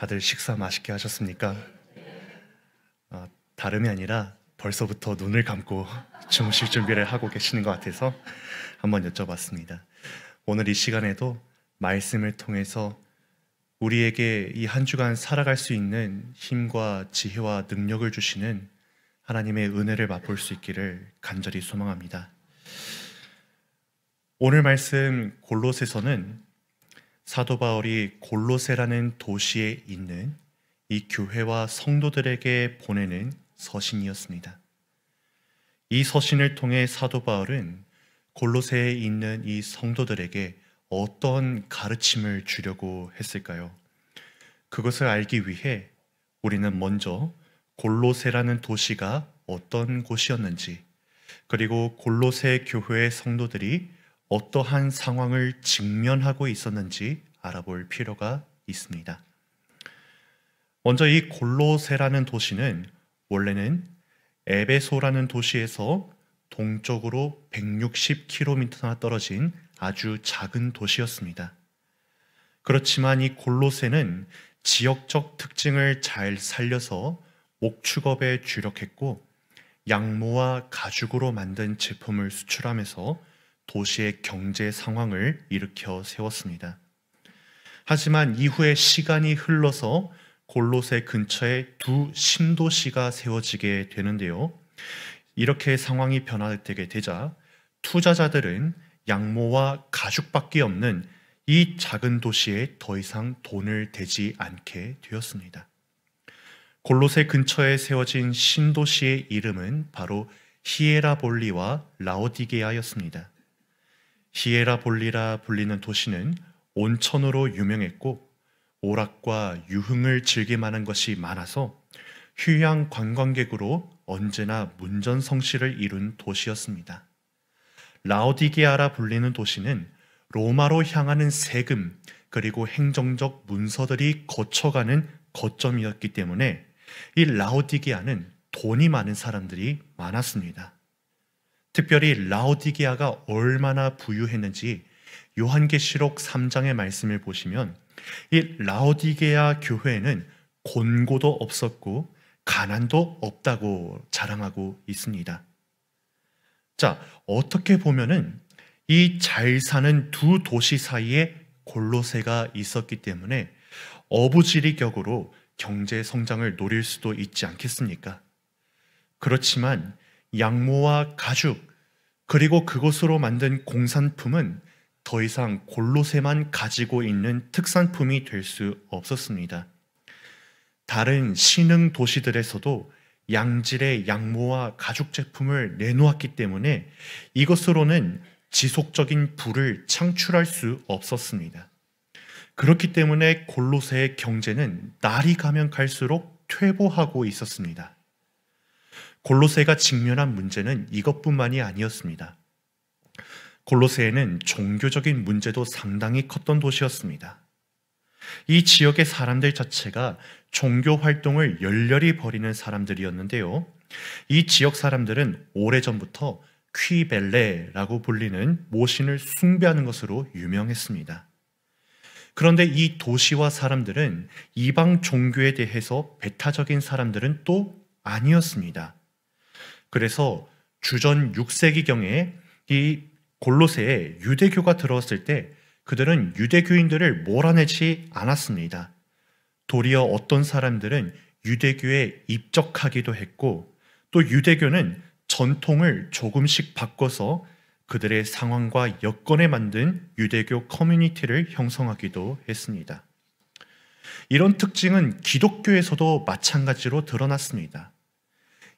다들 식사 맛있게 하셨습니까? 다름이 아니라 벌써부터 눈을 감고 주무실 준비를 하고 계시는 것 같아서 한번 여쭤봤습니다. 오늘 이 시간에도 말씀을 통해서 우리에게 이 한 주간 살아갈 수 있는 힘과 지혜와 능력을 주시는 하나님의 은혜를 맛볼 수 있기를 간절히 소망합니다. 오늘 말씀 골로새서는 사도 바울이 골로새라는 도시에 있는 이 교회와 성도들에게 보내는 서신이었습니다. 이 서신을 통해 사도 바울은 골로새에 있는 이 성도들에게 어떤 가르침을 주려고 했을까요? 그것을 알기 위해 우리는 먼저 골로새라는 도시가 어떤 곳이었는지, 그리고 골로새 교회의 성도들이 어떠한 상황을 직면하고 있었는지 알아볼 필요가 있습니다. 먼저 이 골로새라는 도시는 원래는 에베소라는 도시에서 동쪽으로 160km나 떨어진 아주 작은 도시였습니다. 그렇지만 이 골로새는 지역적 특징을 잘 살려서 목축업에 주력했고 양모와 가죽으로 만든 제품을 수출하면서 도시의 경제 상황을 일으켜 세웠습니다. 하지만 이후에 시간이 흘러서 골로새 근처에 두 신도시가 세워지게 되는데요. 이렇게 상황이 변화되게 되자 투자자들은 양모와 가죽밖에 없는 이 작은 도시에 더 이상 돈을 대지 않게 되었습니다. 골로새 근처에 세워진 신도시의 이름은 바로 히에라볼리와 라오디게아였습니다. 히에라볼리라 불리는 도시는 온천으로 유명했고 오락과 유흥을 즐길 만한 것이 많아서 휴양 관광객으로 언제나 문전성시를 이룬 도시였습니다. 라오디게아라 불리는 도시는 로마로 향하는 세금 그리고 행정적 문서들이 거쳐가는 거점이었기 때문에 이 라오디게아는 돈이 많은 사람들이 많았습니다. 특별히 라오디게아가 얼마나 부유했는지 요한계시록 3장의 말씀을 보시면 이 라오디게아 교회에는 곤고도 없었고 가난도 없다고 자랑하고 있습니다. 자, 어떻게 보면은 이 잘 사는 두 도시 사이에 골로새가 있었기 때문에 어부지리격으로 경제 성장을 노릴 수도 있지 않겠습니까? 그렇지만 양모와 가죽 그리고 그것으로 만든 공산품은 더 이상 골로새만 가지고 있는 특산품이 될 수 없었습니다. 다른 신흥 도시들에서도 양질의 양모와 가죽 제품을 내놓았기 때문에 이것으로는 지속적인 부를 창출할 수 없었습니다. 그렇기 때문에 골로새의 경제는 날이 가면 갈수록 퇴보하고 있었습니다. 골로새가 직면한 문제는 이것뿐만이 아니었습니다. 골로새에는 종교적인 문제도 상당히 컸던 도시였습니다. 이 지역의 사람들 자체가 종교 활동을 열렬히 벌이는 사람들이었는데요. 이 지역 사람들은 오래전부터 퀴벨레라고 불리는 모신을 숭배하는 것으로 유명했습니다. 그런데 이 도시와 사람들은 이방 종교에 대해서 배타적인 사람들은 또 아니었습니다. 그래서 주전 6세기경에 이 골로새에 유대교가 들어왔을 때 그들은 유대교인들을 몰아내지 않았습니다. 도리어 어떤 사람들은 유대교에 입적하기도 했고 또 유대교는 전통을 조금씩 바꿔서 그들의 상황과 여건에 만든 유대교 커뮤니티를 형성하기도 했습니다. 이런 특징은 기독교에서도 마찬가지로 드러났습니다.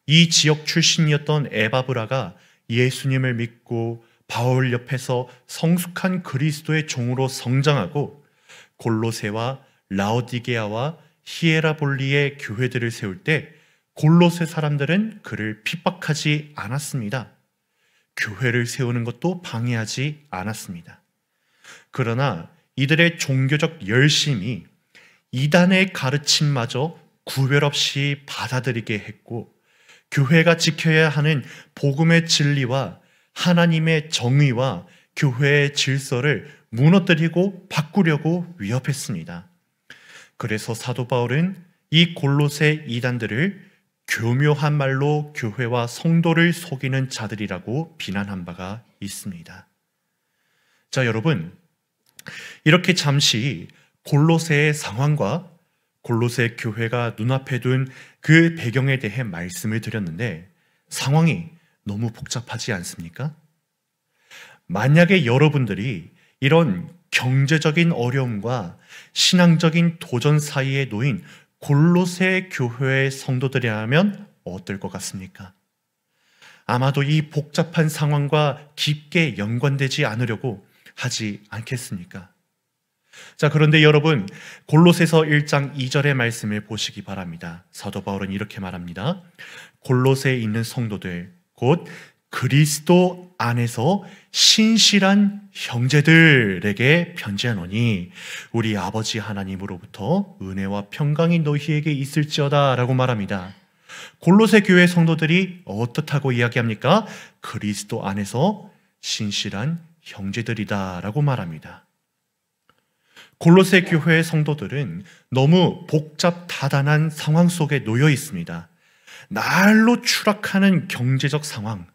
이 지역 출신이었던 에바브라가 예수님을 믿고 바울 옆에서 성숙한 그리스도의 종으로 성장하고 골로새와 라오디게아와 히에라볼리의 교회들을 세울 때 골로새 사람들은 그를 핍박하지 않았습니다. 교회를 세우는 것도 방해하지 않았습니다. 그러나 이들의 종교적 열심이 이단의 가르침마저 구별 없이 받아들이게 했고 교회가 지켜야 하는 복음의 진리와 하나님의 정의와 교회의 질서를 무너뜨리고 바꾸려고 위협했습니다. 그래서 사도 바울은 이 골로새 이단들을 교묘한 말로 교회와 성도를 속이는 자들이라고 비난한 바가 있습니다. 자, 여러분, 이렇게 잠시 골로새의 상황과 골로새 교회가 눈앞에 둔 그 배경에 대해 말씀을 드렸는데 상황이 너무 복잡하지 않습니까? 만약에 여러분들이 이런 경제적인 어려움과 신앙적인 도전 사이에 놓인 골로새 교회의 성도들이라면 어떨 것 같습니까? 아마도 이 복잡한 상황과 깊게 연관되지 않으려고 하지 않겠습니까? 자, 그런데 여러분, 골로새서 1장 2절의 말씀을 보시기 바랍니다. 사도 바울은 이렇게 말합니다. 골로새에 있는 성도들, 곧 그리스도 안에서 신실한 형제들에게 편지하노니 우리 아버지 하나님으로부터 은혜와 평강이 너희에게 있을지어다 라고 말합니다. 골로새 교회 성도들이 어떻다고 이야기합니까? 그리스도 안에서 신실한 형제들이다 라고 말합니다. 골로새 교회의 성도들은 너무 복잡다단한 상황 속에 놓여 있습니다. 날로 추락하는 경제적 상황,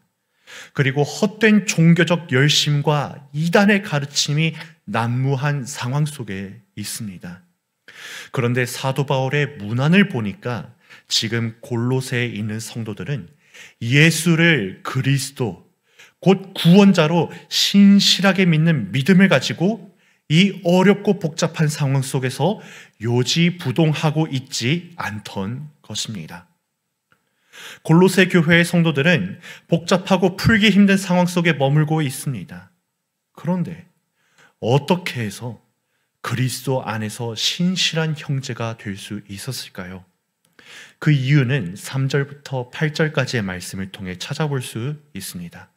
그리고 헛된 종교적 열심과 이단의 가르침이 난무한 상황 속에 있습니다. 그런데 사도 바울의 문안을 보니까 지금 골로새에 있는 성도들은 예수를 그리스도, 곧 구원자로 신실하게 믿는 믿음을 가지고 이 어렵고 복잡한 상황 속에서 요지부동하고 있지 않던 것입니다. 골로새 교회의 성도들은 복잡하고 풀기 힘든 상황 속에 머물고 있습니다. 그런데 어떻게 해서 그리스도 안에서 신실한 형제가 될 수 있었을까요? 그 이유는 3절부터 8절까지의 말씀을 통해 찾아볼 수 있습니다.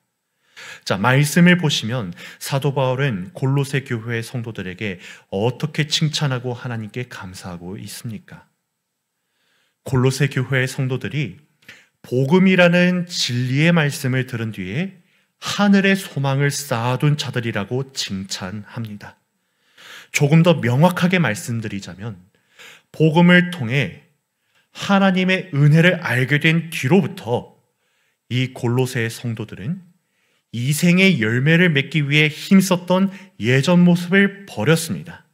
자, 말씀을 보시면 사도 바울은 골로새 교회의 성도들에게 어떻게 칭찬하고 하나님께 감사하고 있습니까? 골로새 교회의 성도들이 복음이라는 진리의 말씀을 들은 뒤에 하늘의 소망을 쌓아둔 자들이라고 칭찬합니다. 조금 더 명확하게 말씀드리자면 복음을 통해 하나님의 은혜를 알게 된 뒤로부터 이 골로새의 성도들은 이생의 열매를 맺기 위해 힘썼던 예전 모습을 버렸습니다.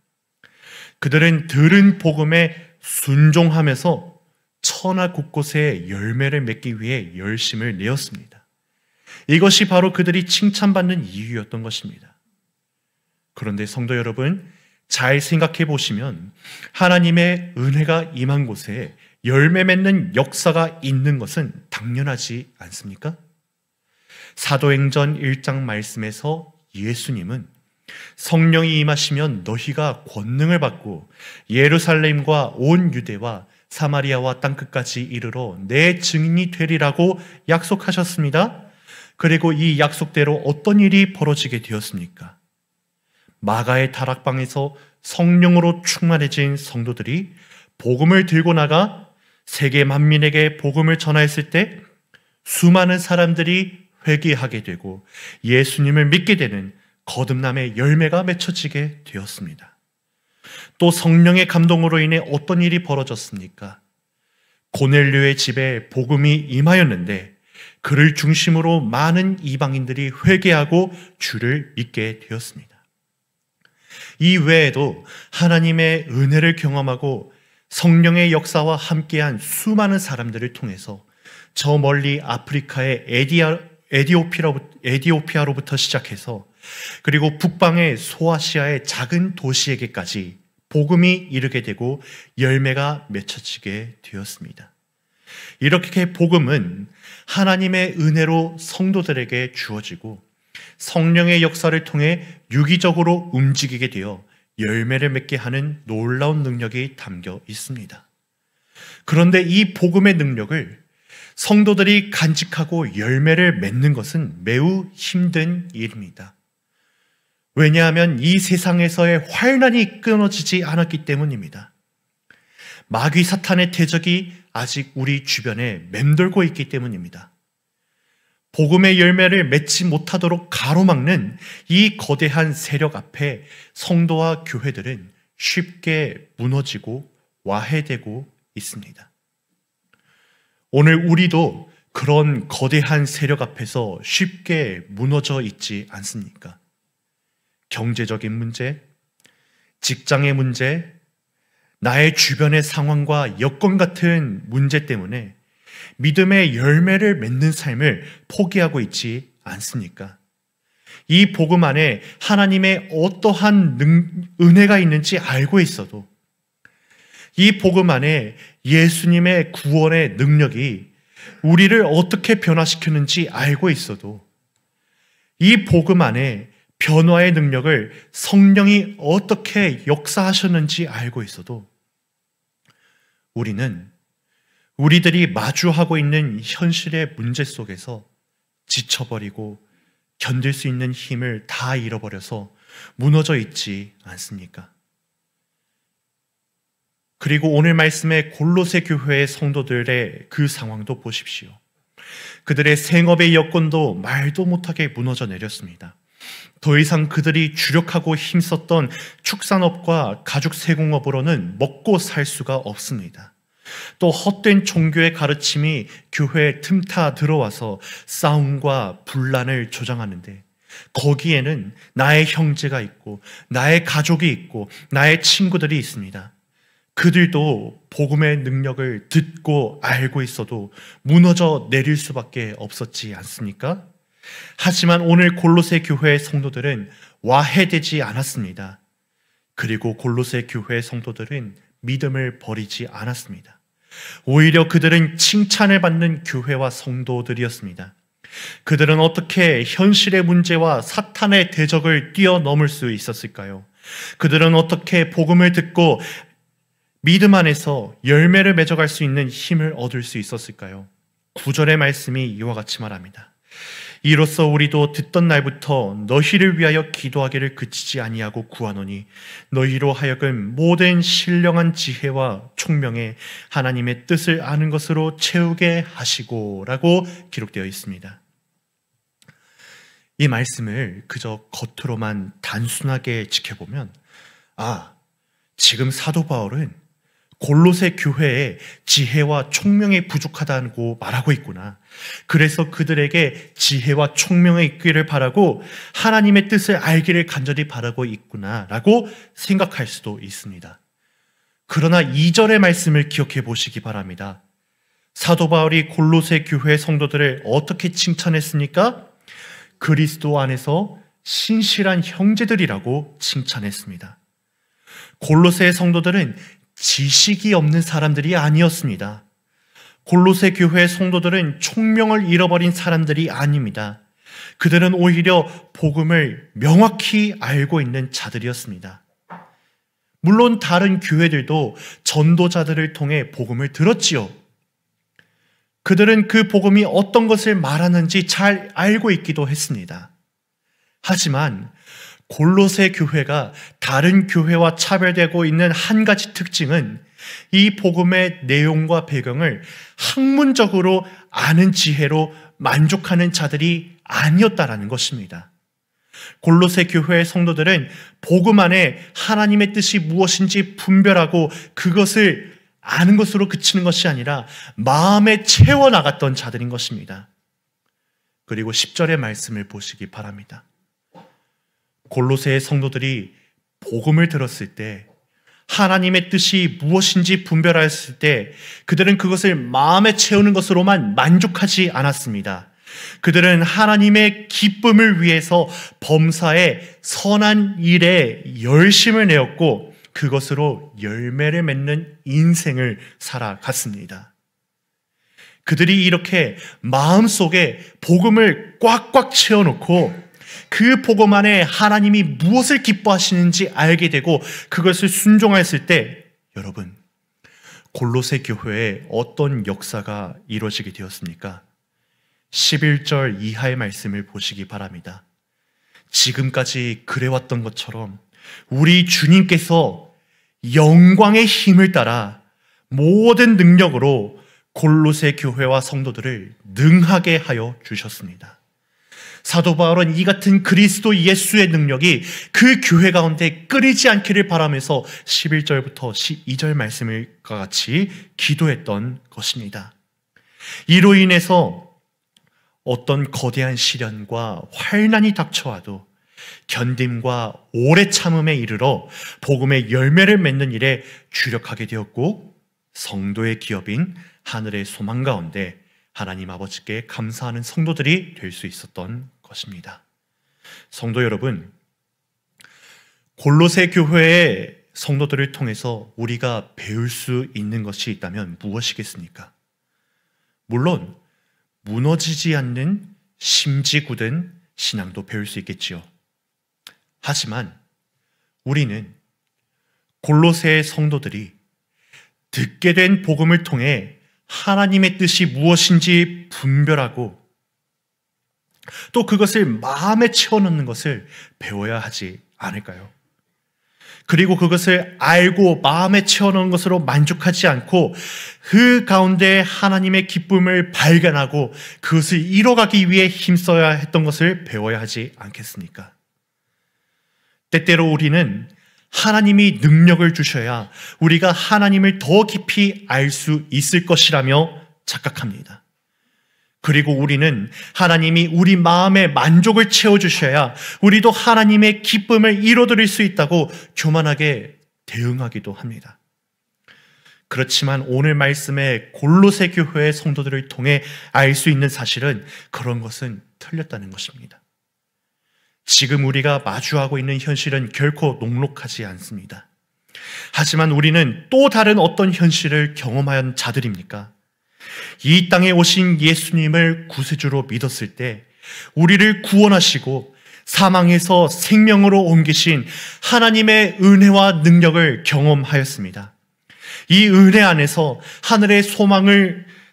그들은 들은 복음에 순종하면서 천하 곳곳에 열매를 맺기 위해 열심을 내었습니다. 이것이 바로 그들이 칭찬받는 이유였던 것입니다. 그런데 성도 여러분, 잘 생각해 보시면 하나님의 은혜가 임한 곳에 열매 맺는 역사가 있는 것은 당연하지 않습니까? 사도행전 1장 말씀에서 예수님은 성령이 임하시면 너희가 권능을 받고 예루살렘과 온 유대와 사마리아와 땅끝까지 이르러 내 증인이 되리라고 약속하셨습니다. 그리고 이 약속대로 어떤 일이 벌어지게 되었습니까? 마가의 다락방에서 성령으로 충만해진 성도들이 복음을 들고 나가 세계 만민에게 복음을 전하였을 때 수많은 사람들이 회개하게 되고 예수님을 믿게 되는 거듭남의 열매가 맺혀지게 되었습니다. 또 성령의 감동으로 인해 어떤 일이 벌어졌습니까? 고넬료의 집에 복음이 임하였는데 그를 중심으로 많은 이방인들이 회개하고 주를 믿게 되었습니다. 이 외에도 하나님의 은혜를 경험하고 성령의 역사와 함께한 수많은 사람들을 통해서 저 멀리 아프리카의 에디오피아로부터 시작해서 그리고 북방의 소아시아의 작은 도시에게까지 복음이 이르게 되고 열매가 맺혀지게 되었습니다. 이렇게 복음은 하나님의 은혜로 성도들에게 주어지고 성령의 역사를 통해 유기적으로 움직이게 되어 열매를 맺게 하는 놀라운 능력이 담겨 있습니다. 그런데 이 복음의 능력을 성도들이 간직하고 열매를 맺는 것은 매우 힘든 일입니다. 왜냐하면 이 세상에서의 환난이 끊어지지 않았기 때문입니다. 마귀 사탄의 대적이 아직 우리 주변에 맴돌고 있기 때문입니다. 복음의 열매를 맺지 못하도록 가로막는 이 거대한 세력 앞에 성도와 교회들은 쉽게 무너지고 와해되고 있습니다. 오늘 우리도 그런 거대한 세력 앞에서 쉽게 무너져 있지 않습니까? 경제적인 문제, 직장의 문제, 나의 주변의 상황과 여건 같은 문제 때문에 믿음의 열매를 맺는 삶을 포기하고 있지 않습니까? 이 복음 안에 하나님의 어떠한 은혜가 있는지 알고 있어도, 이 복음 안에 예수님의 구원의 능력이 우리를 어떻게 변화시켰는지 알고 있어도, 이 복음 안에 변화의 능력을 성령이 어떻게 역사하셨는지 알고 있어도 우리는 우리들이 마주하고 있는 현실의 문제 속에서 지쳐버리고 견딜 수 있는 힘을 다 잃어버려서 무너져 있지 않습니까? 그리고 오늘 말씀의 골로새 교회의 성도들의 그 상황도 보십시오. 그들의 생업의 여건도 말도 못하게 무너져 내렸습니다. 더 이상 그들이 주력하고 힘썼던 축산업과 가죽 세공업으로는 먹고 살 수가 없습니다. 또 헛된 종교의 가르침이 교회에 틈타 들어와서 싸움과 분란을 조장하는데, 거기에는 나의 형제가 있고 나의 가족이 있고 나의 친구들이 있습니다. 그들도 복음의 능력을 듣고 알고 있어도 무너져 내릴 수밖에 없었지 않습니까? 하지만 오늘 골로새 교회의 성도들은 와해되지 않았습니다. 그리고 골로새 교회의 성도들은 믿음을 버리지 않았습니다. 오히려 그들은 칭찬을 받는 교회와 성도들이었습니다. 그들은 어떻게 현실의 문제와 사탄의 대적을 뛰어넘을 수 있었을까요? 그들은 어떻게 복음을 듣고 믿음 안에서 열매를 맺어갈 수 있는 힘을 얻을 수 있었을까요? 9절의 말씀이 이와 같이 말합니다. 이로써 우리도 듣던 날부터 너희를 위하여 기도하기를 그치지 아니하고 구하노니 너희로 하여금 모든 신령한 지혜와 총명에 하나님의 뜻을 아는 것으로 채우게 하시고 라고 기록되어 있습니다. 이 말씀을 그저 겉으로만 단순하게 지켜보면, 지금 사도 바울은 골로새 교회에 지혜와 총명이 부족하다고 말하고 있구나. 그래서 그들에게 지혜와 총명이 있기를 바라고 하나님의 뜻을 알기를 간절히 바라고 있구나 라고 생각할 수도 있습니다. 그러나 2절의 말씀을 기억해 보시기 바랍니다. 사도 바울이 골로새 교회 성도들을 어떻게 칭찬했습니까? 그리스도 안에서 신실한 형제들이라고 칭찬했습니다. 골로새 성도들은 지식이 없는 사람들이 아니었습니다. 골로새 교회 성도들은 총명을 잃어버린 사람들이 아닙니다. 그들은 오히려 복음을 명확히 알고 있는 자들이었습니다. 물론 다른 교회들도 전도자들을 통해 복음을 들었지요. 그들은 그 복음이 어떤 것을 말하는지 잘 알고 있기도 했습니다. 하지만 골로새 교회가 다른 교회와 차별되고 있는 한 가지 특징은 이 복음의 내용과 배경을 학문적으로 아는 지혜로 만족하는 자들이 아니었다라는 것입니다. 골로새 교회의 성도들은 복음 안에 하나님의 뜻이 무엇인지 분별하고 그것을 아는 것으로 그치는 것이 아니라 마음에 채워나갔던 자들인 것입니다. 그리고 10절의 말씀을 보시기 바랍니다. 골로새의 성도들이 복음을 들었을 때, 하나님의 뜻이 무엇인지 분별하였을 때 그들은 그것을 마음에 채우는 것으로만 만족하지 않았습니다. 그들은 하나님의 기쁨을 위해서 범사에 선한 일에 열심을 내었고 그것으로 열매를 맺는 인생을 살아갔습니다. 그들이 이렇게 마음속에 복음을 꽉꽉 채워놓고 그 복음 안에 하나님이 무엇을 기뻐하시는지 알게 되고 그것을 순종했을 때, 여러분, 골로새 교회에 어떤 역사가 이루어지게 되었습니까? 11절 이하의 말씀을 보시기 바랍니다. 지금까지 그래왔던 것처럼 우리 주님께서 영광의 힘을 따라 모든 능력으로 골로새 교회와 성도들을 능하게 하여 주셨습니다. 사도 바울은 이 같은 그리스도 예수의 능력이 그 교회 가운데 끊이지 않기를 바라면서 11절부터 12절 말씀과 같이 기도했던 것입니다. 이로 인해서 어떤 거대한 시련과 환난이 닥쳐와도 견딤과 오래 참음에 이르러 복음의 열매를 맺는 일에 주력하게 되었고, 성도의 기업인 하늘의 소망 가운데 하나님 아버지께 감사하는 성도들이 될 수 있었던 것입니다. 성도 여러분, 골로새 교회의 성도들을 통해서 우리가 배울 수 있는 것이 있다면 무엇이겠습니까? 물론 무너지지 않는 심지 굳은 신앙도 배울 수 있겠지요. 하지만 우리는 골로새의 성도들이 듣게 된 복음을 통해 하나님의 뜻이 무엇인지 분별하고 또 그것을 마음에 채워넣는 것을 배워야 하지 않을까요? 그리고 그것을 알고 마음에 채워넣은 것으로 만족하지 않고 그 가운데 하나님의 기쁨을 발견하고 그것을 이뤄가기 위해 힘써야 했던 것을 배워야 하지 않겠습니까? 때때로 우리는 하나님이 능력을 주셔야 우리가 하나님을 더 깊이 알 수 있을 것이라며 착각합니다. 그리고 우리는 하나님이 우리 마음의 만족을 채워주셔야 우리도 하나님의 기쁨을 이뤄드릴 수 있다고 교만하게 대응하기도 합니다. 그렇지만 오늘 말씀의 골로새 교회의 성도들을 통해 알 수 있는 사실은 그런 것은 틀렸다는 것입니다. 지금 우리가 마주하고 있는 현실은 결코 녹록하지 않습니다. 하지만 우리는 또 다른 어떤 현실을 경험한 자들입니까? 이 땅에 오신 예수님을 구세주로 믿었을 때 우리를 구원하시고 사망에서 생명으로 옮기신 하나님의 은혜와 능력을 경험하였습니다. 이 은혜 안에서 하늘의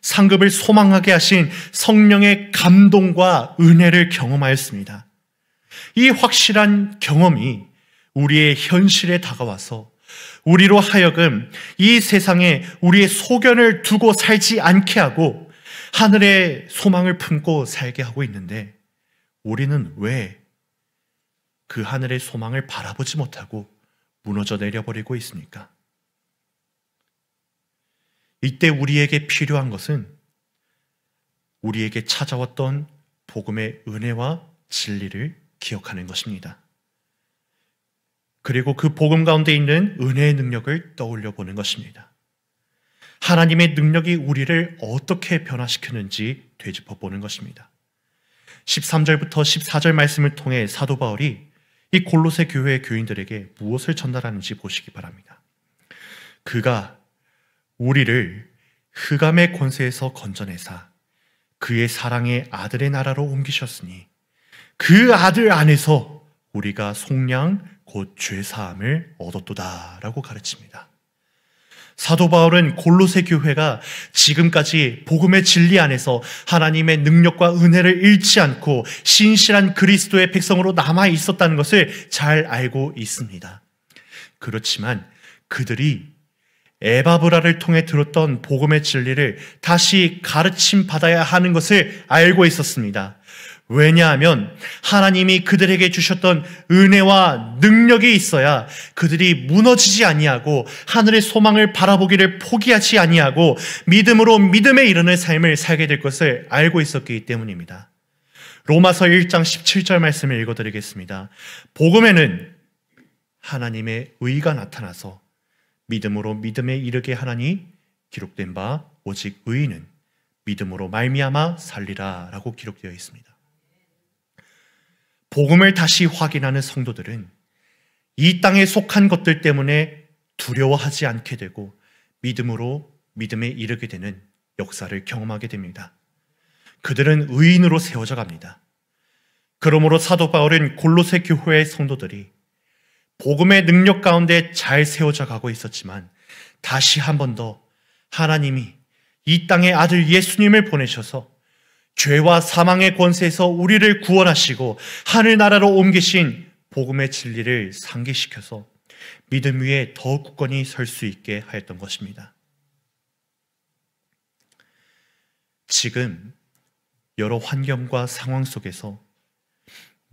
상급을 소망하게 하신 성령의 감동과 은혜를 경험하였습니다. 이 확실한 경험이 우리의 현실에 다가와서 우리로 하여금 이 세상에 우리의 소견을 두고 살지 않게 하고 하늘의 소망을 품고 살게 하고 있는데, 우리는 왜 그 하늘의 소망을 바라보지 못하고 무너져 내려버리고 있습니까? 이때 우리에게 필요한 것은 우리에게 찾아왔던 복음의 은혜와 진리를 기억하는 것입니다. 그리고 그 복음 가운데 있는 은혜의 능력을 떠올려 보는 것입니다. 하나님의 능력이 우리를 어떻게 변화시켰는지 되짚어 보는 것입니다. 13절부터 14절 말씀을 통해 사도 바울이 이 골로새 교회의 교인들에게 무엇을 전달하는지 보시기 바랍니다. 그가 우리를 흑암의 권세에서 건져내사 그의 사랑의 아들의 나라로 옮기셨으니 그 아들 안에서 우리가 속량 곧 죄사함을 얻었도다 라고 가르칩니다. 사도 바울은 골로새 교회가 지금까지 복음의 진리 안에서 하나님의 능력과 은혜를 잃지 않고 신실한 그리스도의 백성으로 남아 있었다는 것을 잘 알고 있습니다. 그렇지만 그들이 에바브라를 통해 들었던 복음의 진리를 다시 가르침 받아야 하는 것을 알고 있었습니다. 왜냐하면 하나님이 그들에게 주셨던 은혜와 능력이 있어야 그들이 무너지지 아니하고 하늘의 소망을 바라보기를 포기하지 아니하고 믿음으로 믿음에 이르는 삶을 살게 될 것을 알고 있었기 때문입니다. 로마서 1장 17절 말씀을 읽어드리겠습니다. 복음에는 하나님의 의가 나타나서 믿음으로 믿음에 이르게 하나니 기록된 바 오직 의인은 믿음으로 말미암아 살리라 라고 기록되어 있습니다. 복음을 다시 확인하는 성도들은 이 땅에 속한 것들 때문에 두려워하지 않게 되고 믿음으로 믿음에 이르게 되는 역사를 경험하게 됩니다. 그들은 의인으로 세워져 갑니다. 그러므로 사도 바울은 골로새 교회의 성도들이 복음의 능력 가운데 잘 세워져 가고 있었지만 다시 한 번 더 하나님이 이 땅에 아들 예수님을 보내셔서 죄와 사망의 권세에서 우리를 구원하시고 하늘나라로 옮기신 복음의 진리를 상기시켜서 믿음 위에 더 굳건히 설 수 있게 하였던 것입니다. 지금 여러 환경과 상황 속에서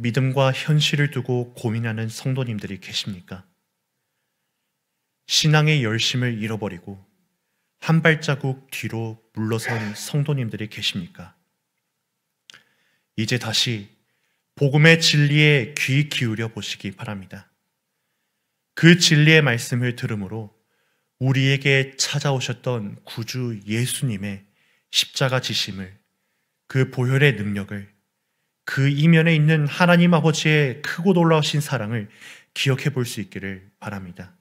믿음과 현실을 두고 고민하는 성도님들이 계십니까? 신앙의 열심을 잃어버리고 한 발자국 뒤로 물러선 성도님들이 계십니까? 이제 다시 복음의 진리에 귀 기울여 보시기 바랍니다. 그 진리의 말씀을 들음으로 우리에게 찾아오셨던 구주 예수님의 십자가 지심을, 그 보혈의 능력을, 그 이면에 있는 하나님 아버지의 크고 놀라우신 사랑을 기억해 볼 수 있기를 바랍니다.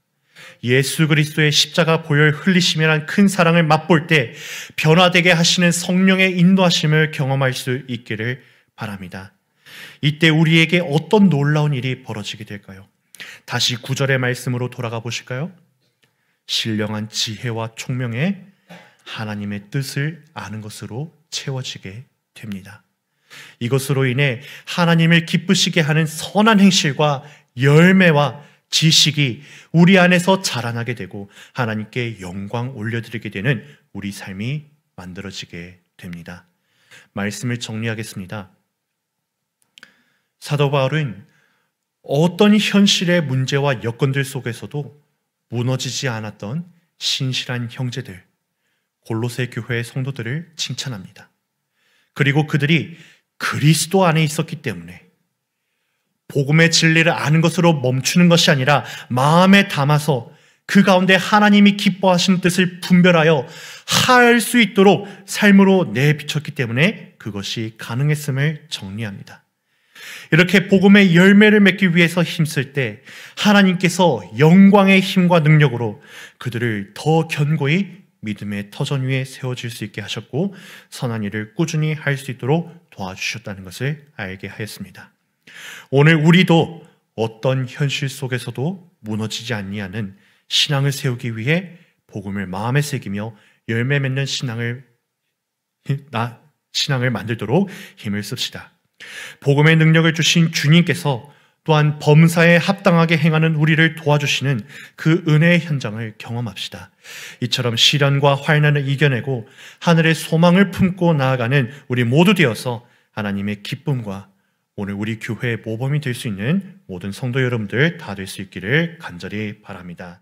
예수 그리스도의 십자가 보혈 흘리심이란 큰 사랑을 맛볼 때 변화되게 하시는 성령의 인도하심을 경험할 수 있기를 바랍니다. 이때 우리에게 어떤 놀라운 일이 벌어지게 될까요? 다시 9절의 말씀으로 돌아가 보실까요? 신령한 지혜와 총명에 하나님의 뜻을 아는 것으로 채워지게 됩니다. 이것으로 인해 하나님을 기쁘시게 하는 선한 행실과 열매와 지식이 우리 안에서 자라나게 되고 하나님께 영광 올려드리게 되는 우리 삶이 만들어지게 됩니다. 말씀을 정리하겠습니다. 사도 바울은 어떤 현실의 문제와 여건들 속에서도 무너지지 않았던 신실한 형제들, 골로새 교회의 성도들을 칭찬합니다. 그리고 그들이 그리스도 안에 있었기 때문에 복음의 진리를 아는 것으로 멈추는 것이 아니라 마음에 담아서 그 가운데 하나님이 기뻐하시는 뜻을 분별하여 할 수 있도록 삶으로 내비쳤기 때문에 그것이 가능했음을 정리합니다. 이렇게 복음의 열매를 맺기 위해서 힘쓸 때 하나님께서 영광의 힘과 능력으로 그들을 더 견고히 믿음의 터전 위에 세워질 수 있게 하셨고 선한 일을 꾸준히 할 수 있도록 도와주셨다는 것을 알게 하였습니다. 오늘 우리도 어떤 현실 속에서도 무너지지 아니하는 신앙을 세우기 위해 복음을 마음에 새기며 열매 맺는 신앙을 만들도록 힘을 씁시다. 복음의 능력을 주신 주님께서 또한 범사에 합당하게 행하는 우리를 도와주시는 그 은혜의 현장을 경험합시다. 이처럼 시련과 환난을 이겨내고 하늘의 소망을 품고 나아가는 우리 모두 되어서 하나님의 기쁨과 오늘 우리 교회의 모범이 될 수 있는 모든 성도 여러분들 다 될 수 있기를 간절히 바랍니다.